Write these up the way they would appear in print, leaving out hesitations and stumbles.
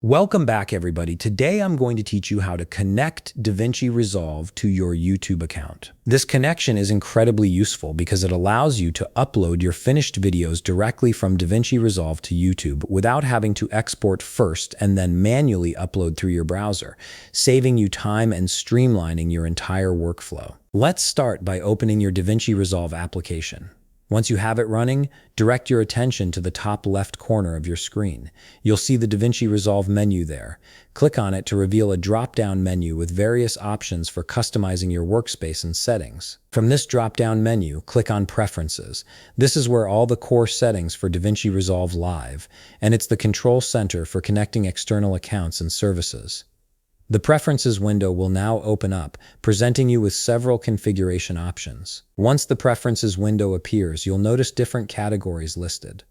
Welcome back, everybody. Today I'm going to teach you how to connect DaVinci Resolve to your YouTube account. This connection is incredibly useful because it allows you to upload your finished videos directly from DaVinci Resolve to YouTube without having to export first and then manually upload through your browser, saving you time and streamlining your entire workflow. Let's start by opening your DaVinci Resolve application. Once you have it running, direct your attention to the top left corner of your screen. You'll see the DaVinci Resolve menu there. Click on it to reveal a drop-down menu with various options for customizing your workspace and settings. From this drop-down menu, click on Preferences. This is where all the core settings for DaVinci Resolve live, and it's the control center for connecting external accounts and services. The Preferences window will now open up, presenting you with several configuration options. Once the Preferences window appears, you'll notice different categories listed.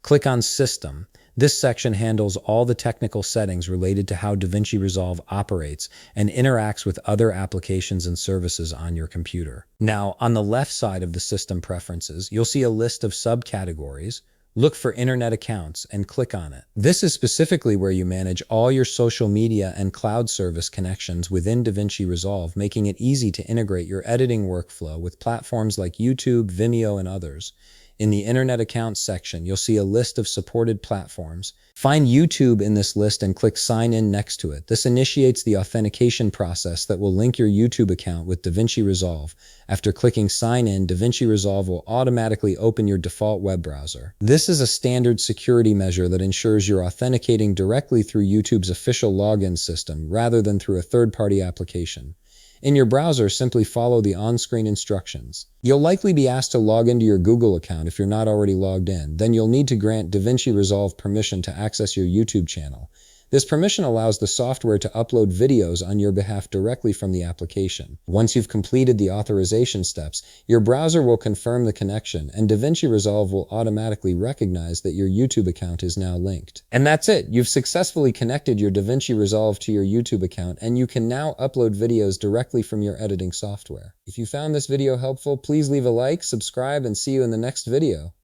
Click on System. This section handles all the technical settings related to how DaVinci Resolve operates and interacts with other applications and services on your computer. Now, on the left side of the System Preferences, you'll see a list of subcategories. Look for Internet Accounts and click on it. This is specifically where you manage all your social media and cloud service connections within DaVinci Resolve, making it easy to integrate your editing workflow with platforms like YouTube, Vimeo, and others. In the Internet Accounts section, you'll see a list of supported platforms. Find YouTube in this list and click Sign In next to it. This initiates the authentication process that will link your YouTube account with DaVinci Resolve. After clicking Sign In, DaVinci Resolve will automatically open your default web browser. This is a standard security measure that ensures you're authenticating directly through YouTube's official login system rather than through a third-party application. In your browser, simply follow the on-screen instructions. You'll likely be asked to log into your Google account if you're not already logged in. Then you'll need to grant DaVinci Resolve permission to access your YouTube channel. This permission allows the software to upload videos on your behalf directly from the application. Once you've completed the authorization steps, your browser will confirm the connection, and DaVinci Resolve will automatically recognize that your YouTube account is now linked. And that's it! You've successfully connected your DaVinci Resolve to your YouTube account, and you can now upload videos directly from your editing software. If you found this video helpful, please leave a like, subscribe, and see you in the next video.